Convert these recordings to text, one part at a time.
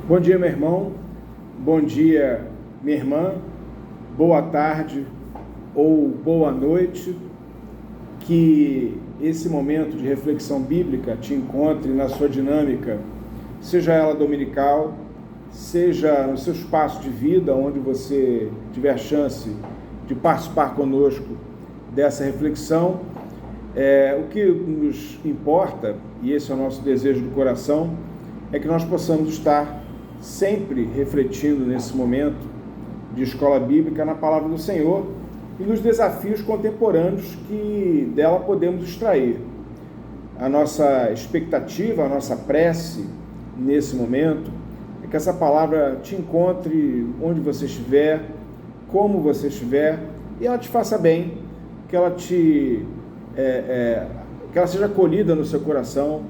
Bom dia, meu irmão. Bom dia, minha irmã. Boa tarde ou boa noite. Que esse momento de reflexão bíblica te encontre na sua dinâmica, seja ela dominical, seja no seu espaço de vida, onde você tiver a chance de participar conosco dessa reflexão. O que nos importa, e esse é o nosso desejo do coração, é que nós possamos estar sempre refletindo nesse momento de escola bíblica na palavra do Senhor e nos desafios contemporâneos que dela podemos extrair. A nossa expectativa, a nossa prece nesse momento é que essa palavra te encontre onde você estiver, como você estiver, e ela te faça bem, que ela que ela seja acolhida no seu coração,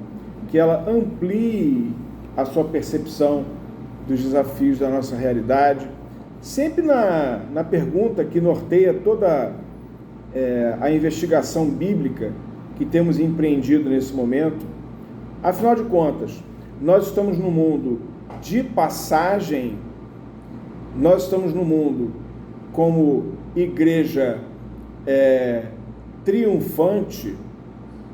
que ela amplie a sua percepção dos desafios da nossa realidade, sempre na pergunta que norteia toda a investigação bíblica que temos empreendido nesse momento. Afinal de contas, nós estamos num mundo de passagem, nós estamos no mundo como igreja triunfante,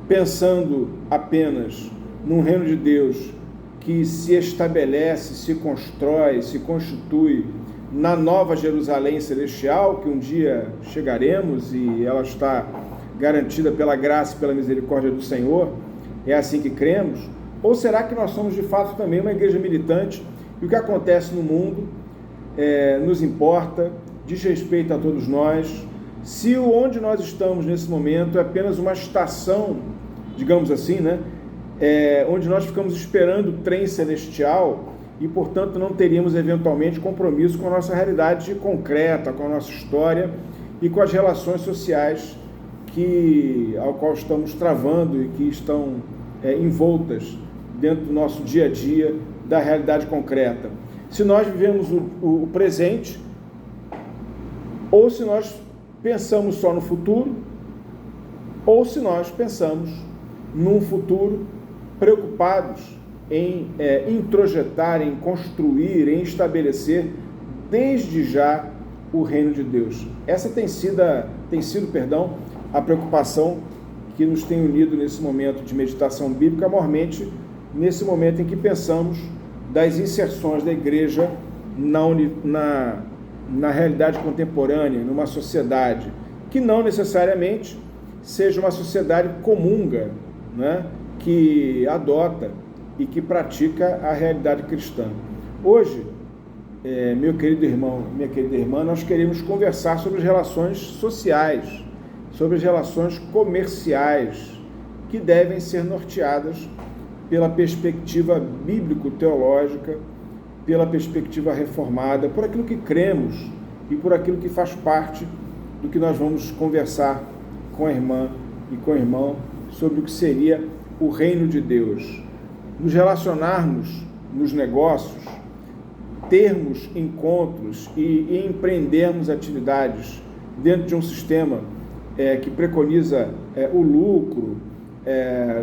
pensando apenas num reino de Deus que se estabelece, se constrói, se constitui na nova Jerusalém celestial, que um dia chegaremos e ela está garantida pela graça e pela misericórdia do Senhor. É assim que cremos? Ou será que nós somos de fato também uma igreja militante e o que acontece no mundo nos importa, diz respeito a todos nós? Se onde nós estamos nesse momento é apenas uma estação, digamos assim, onde nós ficamos esperando o trem celestial e, portanto, não teríamos eventualmente compromisso com a nossa realidade concreta, com a nossa história e com as relações sociais ao qual estamos travando e que estão envoltas dentro do nosso dia a dia, da realidade concreta. Se nós vivemos o presente ou se nós pensamos só no futuro, ou se nós pensamos num futuro preocupados em introjetar, em construir, em estabelecer desde já o reino de Deus. Essa tem sido, a preocupação que nos tem unido nesse momento de meditação bíblica, maiormente nesse momento em que pensamos das inserções da igreja na realidade contemporânea, numa sociedade que não necessariamente seja uma sociedade comunga, que adota e que pratica a realidade cristã. Hoje, meu querido irmão, minha querida irmã, nós queremos conversar sobre as relações sociais, sobre as relações comerciais, que devem ser norteadas pela perspectiva bíblico-teológica, pela perspectiva reformada, por aquilo que cremos e por aquilo que faz parte do que nós vamos conversar com a irmã e com o irmão sobre o que seria o reino de Deus. Nos relacionarmos nos negócios, termos encontros e empreendermos atividades dentro de um sistema que preconiza o lucro,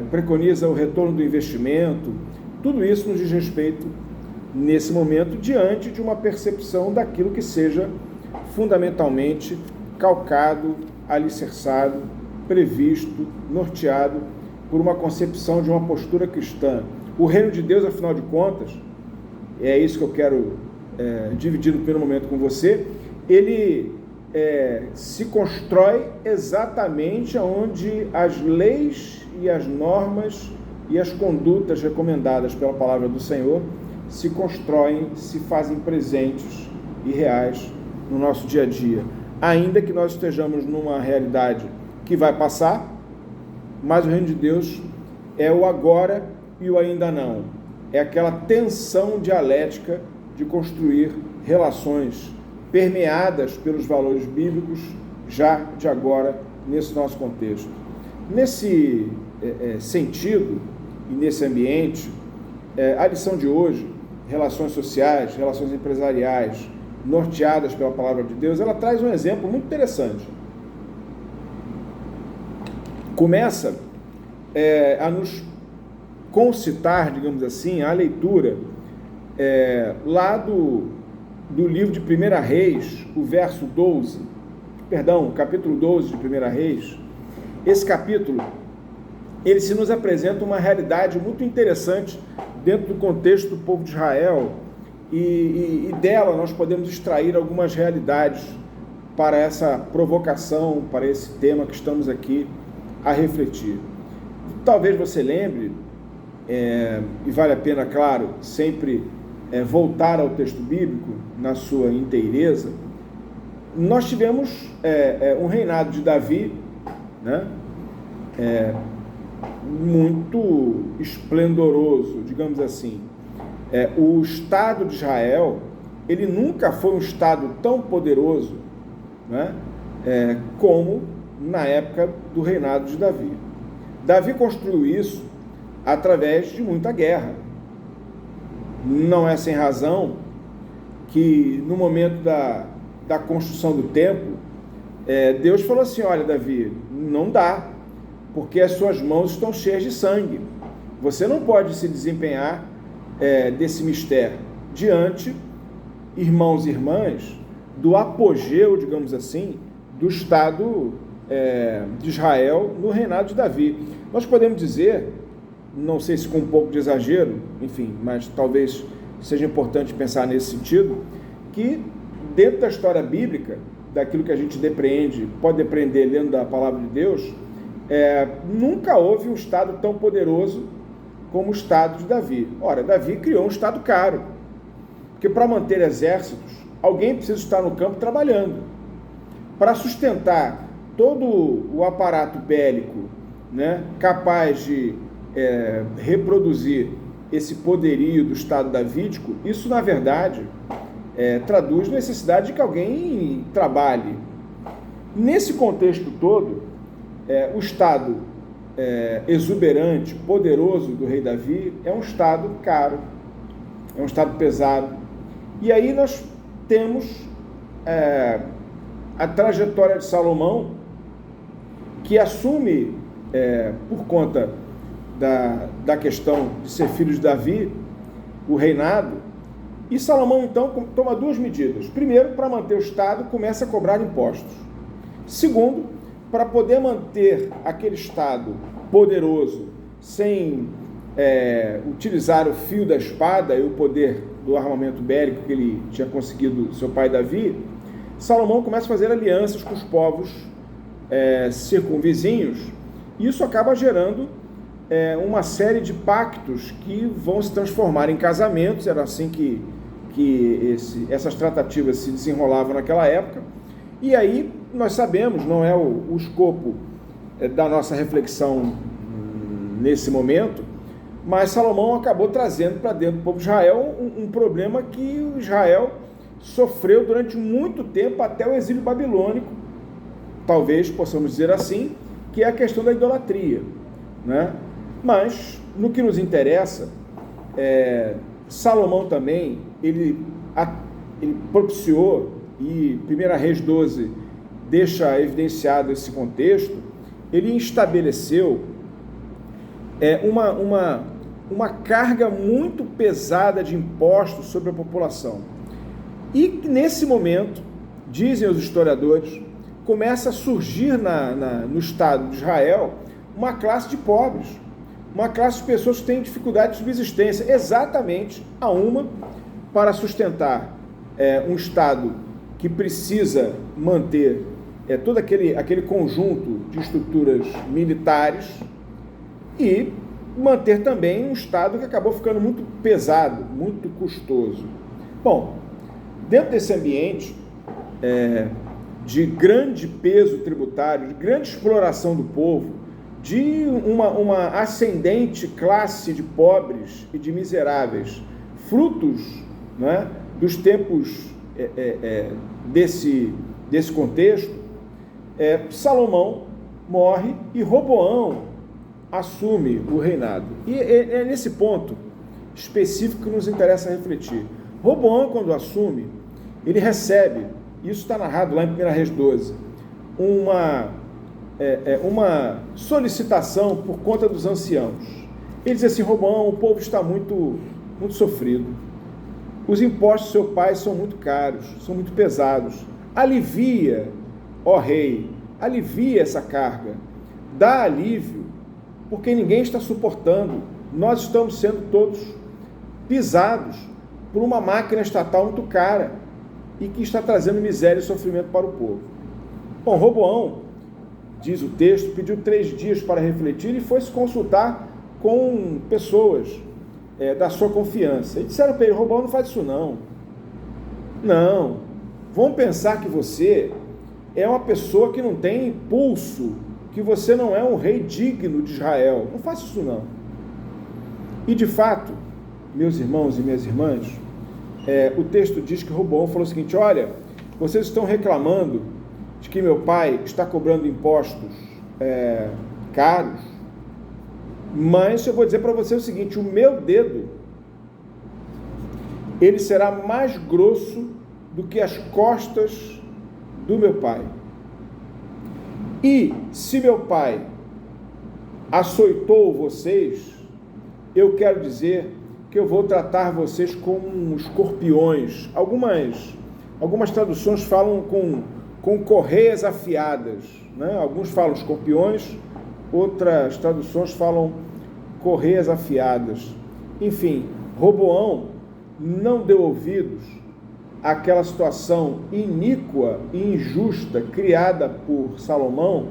preconiza o retorno do investimento, tudo isso nos diz respeito nesse momento, diante de uma percepção daquilo que seja fundamentalmente calcado, alicerçado, previsto, norteado por uma concepção de uma postura cristã. O reino de Deus, afinal de contas, é isso que eu quero dividir no primeiro momento com você, ele se constrói exatamente onde as leis e as normas e as condutas recomendadas pela palavra do Senhor se constroem, se fazem presentes e reais no nosso dia a dia. Ainda que nós estejamos numa realidade que vai passar, mas o reino de Deus é o agora e o ainda não. É aquela tensão dialética de construir relações permeadas pelos valores bíblicos já de agora, nesse nosso contexto. Nesse sentido e nesse ambiente, a lição de hoje, relações sociais, relações empresariais, norteadas pela palavra de Deus, ela traz um exemplo muito interessante. Começa a nos concitar, digamos assim, a leitura lá do livro de 1 Reis, o verso 12, perdão, capítulo 12 de 1 Reis, esse capítulo, ele se nos apresenta uma realidade muito interessante dentro do contexto do povo de Israel, e dela nós podemos extrair algumas realidades para essa provocação, para esse tema que estamos aqui a refletir. Talvez você lembre, e vale a pena, claro, sempre voltar ao texto bíblico na sua inteireza. Nós tivemos um reinado de Davi, né? Muito esplendoroso, digamos assim. O Estado de Israel, ele nunca foi um Estado tão poderoso, né? Como na época do reinado de Davi. Davi construiu isso através de muita guerra. Não é sem razão que no momento da construção do templo, Deus falou assim: olha, Davi, não dá, porque as suas mãos estão cheias de sangue. Você não pode se desempenhar desse mistério diante, irmãos e irmãs, do apogeu, digamos assim, do Estado de Israel no reinado de Davi. Nós podemos dizer, não sei se com um pouco de exagero, enfim, mas talvez seja importante pensar nesse sentido, que dentro da história bíblica, daquilo que a gente pode depreender lendo da palavra de Deus, nunca houve um Estado tão poderoso como o Estado de Davi. Ora, Davi criou um Estado caro, porque para manter exércitos, alguém precisa estar no campo trabalhando. Para sustentar todo o aparato bélico, né, capaz de reproduzir esse poderio do Estado davídico, isso, na verdade, traduz necessidade de que alguém trabalhe. Nesse contexto todo, o Estado exuberante, poderoso do rei Davi é um Estado caro, é um Estado pesado. E aí nós temos a trajetória de Salomão, que assume, por conta da questão de ser filho de Davi, o reinado. E Salomão, então, toma duas medidas. Primeiro, para manter o Estado, começa a cobrar impostos. Segundo, para poder manter aquele Estado poderoso, sem utilizar o fio da espada e o poder do armamento bélico que ele tinha conseguido do seu pai Davi, Salomão começa a fazer alianças com os povos circunvizinhos, e isso acaba gerando uma série de pactos que vão se transformar em casamentos. Era assim que essas tratativas se desenrolavam naquela época. E aí nós sabemos, não é o escopo da nossa reflexão nesse momento, mas Salomão acabou trazendo para dentro do povo de Israel um problema que Israel sofreu durante muito tempo, até o exílio babilônico, talvez possamos dizer assim, que é a questão da idolatria, né? Mas, no que nos interessa, Salomão também, ele propiciou, e 1 Reis 12 deixa evidenciado esse contexto, ele estabeleceu uma carga muito pesada de impostos sobre a população. E nesse momento, dizem os historiadores, começa a surgir no Estado de Israel uma classe de pobres, uma classe de pessoas que têm dificuldade de subsistência, exatamente para sustentar um Estado que precisa manter todo aquele conjunto de estruturas militares, e manter também um Estado que acabou ficando muito pesado, muito custoso. Bom, dentro desse ambiente de grande peso tributário, de grande exploração do povo, de uma ascendente classe de pobres e de miseráveis, frutos, né, dos tempos desse contexto, Salomão morre e Roboão assume o reinado. E é nesse ponto específico que nos interessa refletir. Roboão, quando assume, ele recebe, isso está narrado lá em 1 Reis 12, uma solicitação por conta dos anciãos. Ele diz assim: Roboão, o povo está muito, muito sofrido, Os impostos do seu pai são muito caros, são muito pesados. Alivia, ó rei, alivia essa carga. Dá alívio, porque ninguém está suportando. Nós estamos sendo todos pisados por uma máquina estatal muito cara e que está trazendo miséria e sofrimento para o povo. Bom, Roboão, diz o texto, pediu 3 dias para refletir e foi se consultar com pessoas da sua confiança. E disseram para ele: Roboão, não faz isso não. Não, vão pensar que você é uma pessoa que não tem pulso, que você não é um rei digno de Israel. Não faça isso não. E de fato, meus irmãos e minhas irmãs, o texto diz que Roboão falou o seguinte: olha, vocês estão reclamando de que meu pai está cobrando impostos caros, mas eu vou dizer para você o seguinte: o meu dedo, ele será mais grosso do que as costas do meu pai. E se meu pai açoitou vocês, eu quero dizer que eu vou tratar vocês como escorpiões. Algumas traduções falam com correias afiadas, né? Alguns falam escorpiões, outras traduções falam correias afiadas. Enfim, Roboão não deu ouvidos àquela situação iníqua e injusta criada por Salomão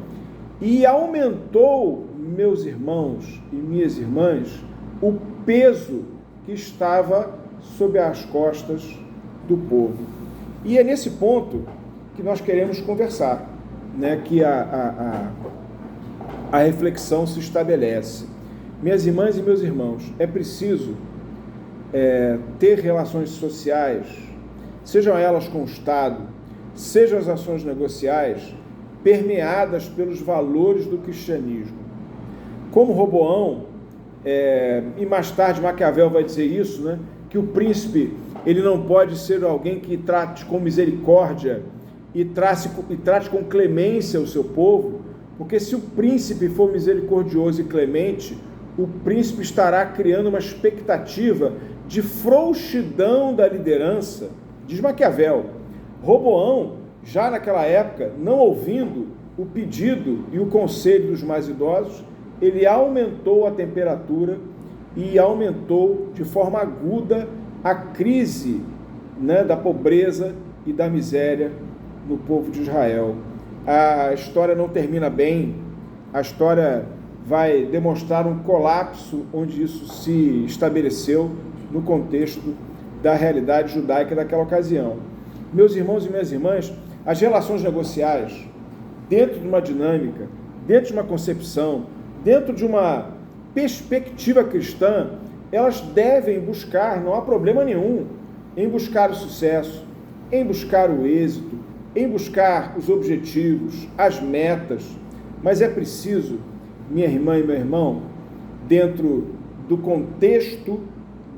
e aumentou, meus irmãos e minhas irmãs, o peso que estava sobre as costas do povo. E é nesse ponto que nós queremos conversar, né, que a reflexão se estabelece. Minhas irmãs e meus irmãos, é preciso ter relações sociais, sejam elas com o Estado, sejam as ações negociais, permeadas pelos valores do cristianismo. Como Roboão, e mais tarde Maquiavel vai dizer isso, né, que o príncipe ele não pode ser alguém que trate com misericórdia e trate com clemência o seu povo, porque se o príncipe for misericordioso e clemente, o príncipe estará criando uma expectativa de frouxidão da liderança, diz Maquiavel. Roboão, já naquela época, não ouvindo o pedido e o conselho dos mais idosos, ele aumentou a temperatura e aumentou de forma aguda a crise, né, da pobreza e da miséria no povo de Israel. A história não termina bem, a história vai demonstrar um colapso onde isso se estabeleceu no contexto da realidade judaica daquela ocasião. Meus irmãos e minhas irmãs, as relações negociais, dentro de uma dinâmica, dentro de uma concepção, dentro de uma perspectiva cristã, elas devem buscar, não há problema nenhum, em buscar o sucesso, em buscar o êxito, em buscar os objetivos, as metas, mas é preciso, minha irmã e meu irmão, dentro do contexto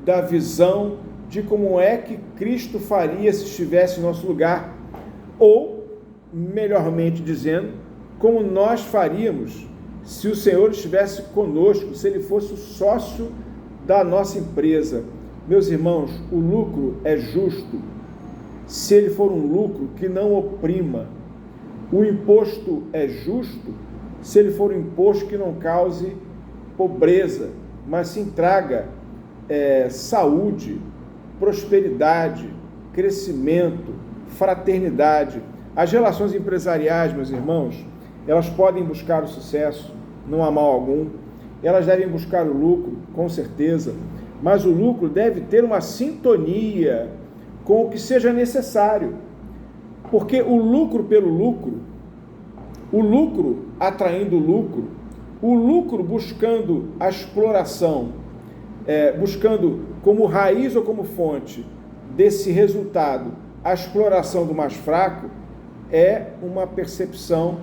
da visão de como é que Cristo faria se estivesse em nosso lugar, ou, melhormente dizendo, como nós faríamos se o Senhor estivesse conosco, se Ele fosse o sócio da nossa empresa. Meus irmãos, o lucro é justo se ele for um lucro que não oprima. O imposto é justo se ele for um imposto que não cause pobreza, mas sim traga saúde, prosperidade, crescimento, fraternidade. As relações empresariais, meus irmãos, elas podem buscar o sucesso, não há mal algum. Elas devem buscar o lucro, com certeza, mas o lucro deve ter uma sintonia com o que seja necessário, porque o lucro pelo lucro, o lucro atraindo o lucro buscando a exploração, buscando como raiz ou como fonte desse resultado a exploração do mais fraco, é uma percepção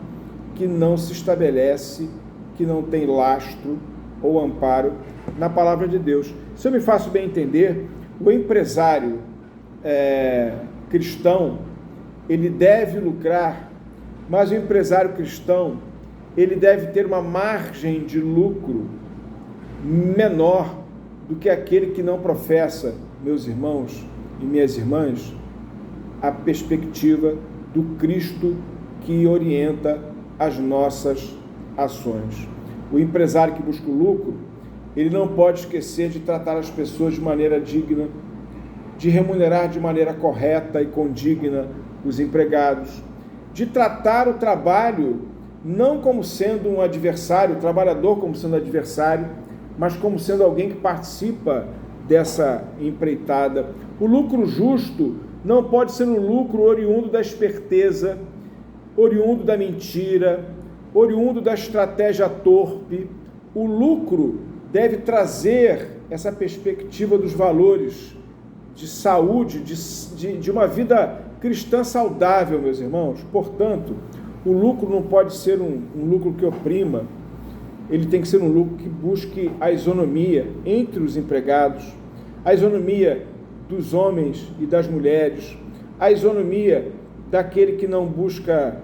que não se estabelece, que não tem lastro ou amparo na palavra de Deus. Se eu me faço bem entender, o empresário cristão, ele deve lucrar, mas o empresário cristão, ele deve ter uma margem de lucro menor do que aquele que não professa, meus irmãos, e minhas irmãs, a perspectiva do Cristo que orienta as nossas ações. O empresário que busca o lucro, ele não pode esquecer de tratar as pessoas de maneira digna, de remunerar de maneira correta e condigna os empregados, de tratar o trabalho não como sendo um adversário, o trabalhador como sendo adversário, mas como sendo alguém que participa dessa empreitada. O lucro justo não pode ser um lucro oriundo da esperteza, oriundo da mentira, oriundo da estratégia torpe. O lucro deve trazer essa perspectiva dos valores de saúde, de uma vida cristã saudável, meus irmãos. Portanto, o lucro não pode ser um lucro que oprima, ele tem que ser um lucro que busque a isonomia entre os empregados, a isonomia dos homens e das mulheres, a isonomia daquele que não busca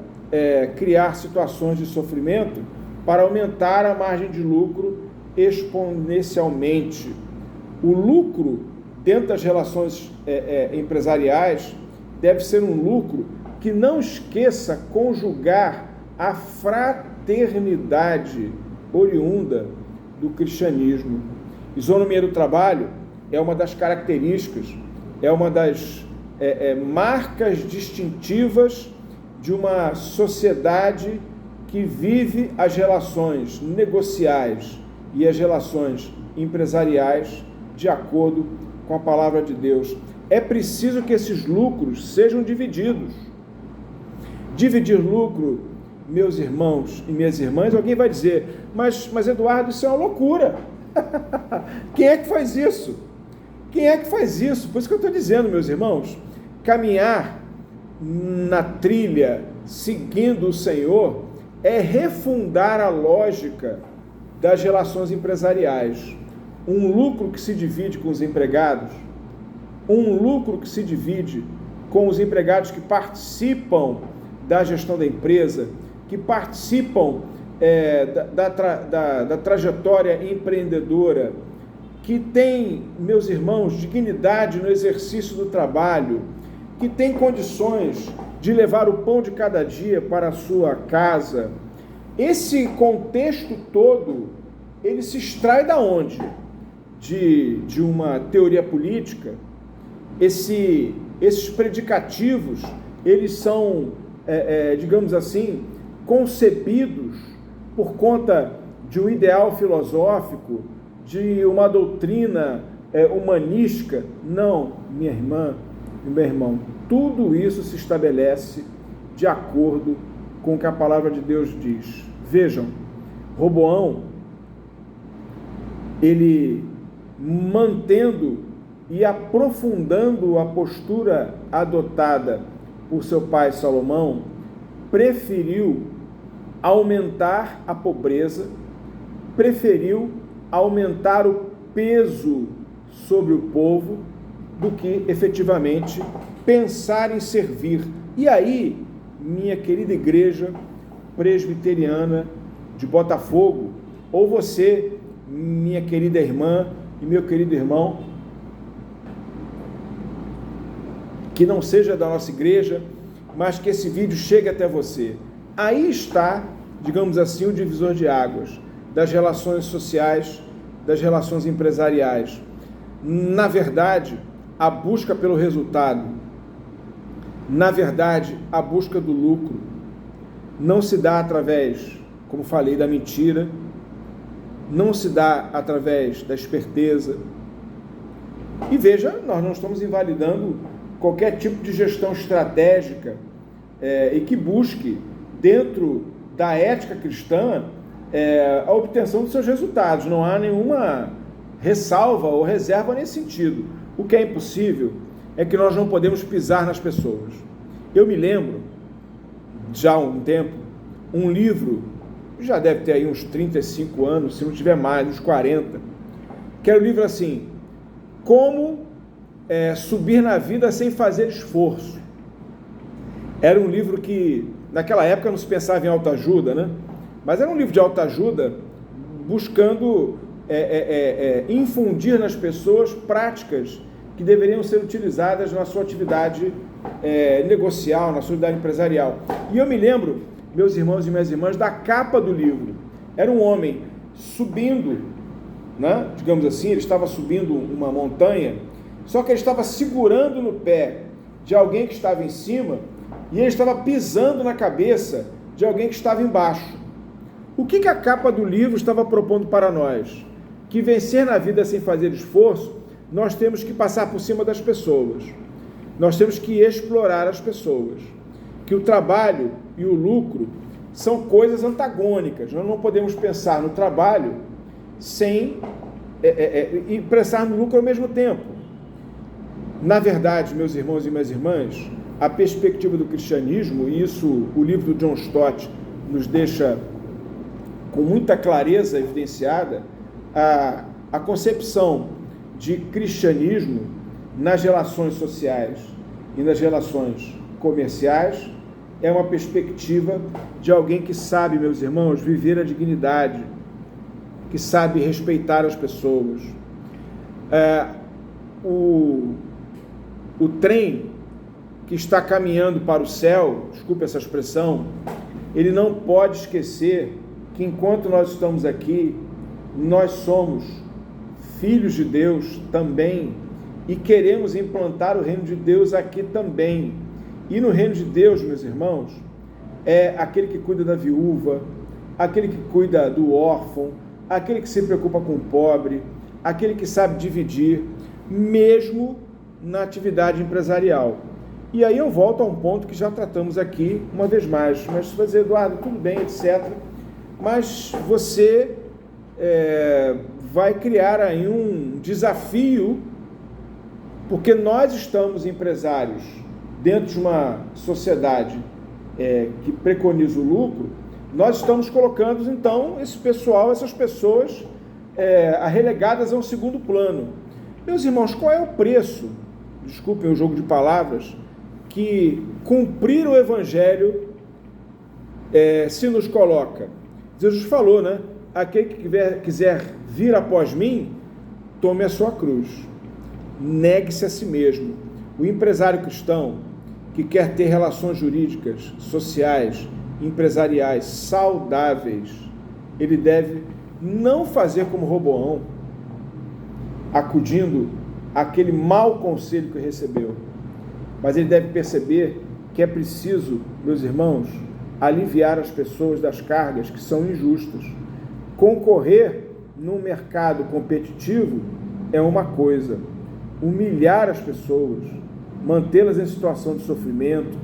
criar situações de sofrimento para aumentar a margem de lucro exponencialmente. O lucro dentro das relações empresariais deve ser um lucro que não esqueça conjugar a fraternidade oriunda do cristianismo. Isonomia do trabalho é uma das características, é uma das marcas distintivas de uma sociedade que vive as relações negociais e as relações empresariais de acordo com a palavra de Deus. É preciso que esses lucros sejam divididos. Dividir lucro, meus irmãos e minhas irmãs, alguém vai dizer, mas Eduardo, isso é uma loucura. Quem é que faz isso? Quem é que faz isso? Por isso que eu estou dizendo, meus irmãos, caminhar na trilha, seguindo o Senhor, é refundar a lógica das relações empresariais. Um lucro que se divide com os empregados, um lucro que se divide com os empregados que participam da gestão da empresa, que participam da trajetória empreendedora, que tem, meus irmãos, dignidade no exercício do trabalho, que tem condições de levar o pão de cada dia para a sua casa. Esse contexto todo, ele se extrai da onde? De uma teoria política. Esses predicativos, eles são, digamos assim, concebidos por conta de um ideal filosófico, de uma doutrina humanística. Não, minha irmã e meu irmão, tudo isso se estabelece de acordo com o que a palavra de Deus diz. Vejam, Roboão, ele mantendo e aprofundando a postura adotada por seu pai Salomão, preferiu aumentar a pobreza, preferiu aumentar o peso sobre o povo do que efetivamente pensar em servir. E aí, minha querida igreja presbiteriana de Botafogo, ou você, minha querida irmã e meu querido irmão, que não seja da nossa igreja, mas que esse vídeo chegue até você. Aí está, digamos assim, o divisor de águas das relações sociais, das relações empresariais. Na verdade, a busca pelo resultado, na verdade, a busca do lucro, não se dá através, como falei, da mentira, não se dá através da esperteza. E veja, nós não estamos invalidando qualquer tipo de gestão estratégica e que busque, dentro da ética cristã, a obtenção dos seus resultados. Não há nenhuma ressalva ou reserva nesse sentido. O que é impossível é que nós não podemos pisar nas pessoas. Eu me lembro, já há um tempo, um livro, já deve ter aí uns 35 anos, se não tiver mais, uns 40, que era um livro assim, Como subir na vida sem fazer esforço. Era um livro que, naquela época, não se pensava em autoajuda, né? Mas era um livro de autoajuda buscando infundir nas pessoas práticas que que deveriam ser utilizadas na sua atividade negocial, na sua atividade empresarial. E eu me lembro, meus irmãos e minhas irmãs, da capa do livro. Era um homem subindo, né? Digamos assim, ele estava subindo uma montanha, só que ele estava segurando no pé de alguém que estava em cima e ele estava pisando na cabeça de alguém que estava embaixo. O que a capa do livro estava propondo para nós? Que vencer na vida sem fazer esforço, nós temos que passar por cima das pessoas. Nós temos que explorar as pessoas. Que o trabalho e o lucro são coisas antagônicas. Nós não podemos pensar no trabalho sem e pensar no lucro ao mesmo tempo. Na verdade, meus irmãos e minhas irmãs, a perspectiva do cristianismo, e isso o livro do John Stott nos deixa com muita clareza evidenciada, a concepção de cristianismo nas relações sociais e nas relações comerciais é uma perspectiva de alguém que sabe, meus irmãos, viver a dignidade, que sabe respeitar as pessoas. O trem que está caminhando para o céu, desculpe essa expressão, ele não pode esquecer que enquanto nós estamos aqui, nós somos filhos de Deus também e queremos implantar o reino de Deus aqui também. E no reino de Deus, meus irmãos, é aquele que cuida da viúva, aquele que cuida do órfão, aquele que se preocupa com o pobre, aquele que sabe dividir, mesmo na atividade empresarial. E aí eu volto a um ponto que já tratamos aqui uma vez mais. Mas você vai dizer, Eduardo, tudo bem, etc. Mas você vai criar aí um desafio, porque nós estamos empresários dentro de uma sociedade que preconiza o lucro, nós estamos colocando, então, esse pessoal, essas pessoas relegadas a um segundo plano. Meus irmãos, qual é o preço, desculpem o jogo de palavras, que cumprir o Evangelho se nos coloca? Jesus falou, né? Aquele que quiser vir após mim, tome a sua cruz, negue-se a si mesmo. O empresário cristão que quer ter relações jurídicas, sociais, empresariais saudáveis, ele deve não fazer como Roboão, acudindo àquele mau conselho que recebeu, mas ele deve perceber que é preciso, meus irmãos, aliviar as pessoas das cargas que são injustas. Concorrer num mercado competitivo é uma coisa, humilhar as pessoas, mantê-las em situação de sofrimento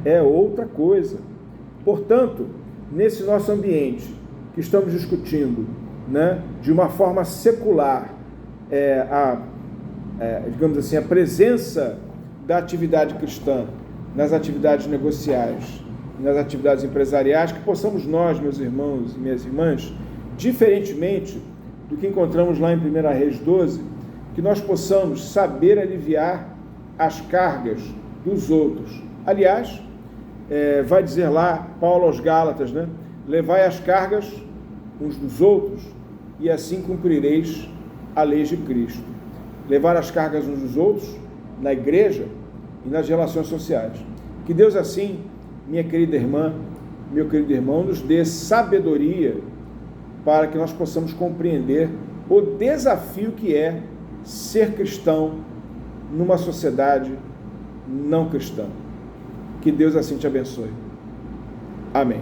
é outra coisa. Portanto, nesse nosso ambiente que estamos discutindo, né, de uma forma secular, digamos assim, a presença da atividade cristã nas atividades negociais, nas atividades empresariais, que possamos nós, meus irmãos e minhas irmãs, diferentemente do que encontramos lá em 1 Reis 12, que nós possamos saber aliviar as cargas dos outros. Aliás, vai dizer lá Paulo aos Gálatas, né? Levai as cargas uns dos outros e assim cumprireis a lei de Cristo. Levar as cargas uns dos outros na igreja e nas relações sociais. Que Deus assim, minha querida irmã, meu querido irmão, nos dê sabedoria para que nós possamos compreender o desafio que é ser cristão numa sociedade não cristã. Que Deus assim te abençoe. Amém.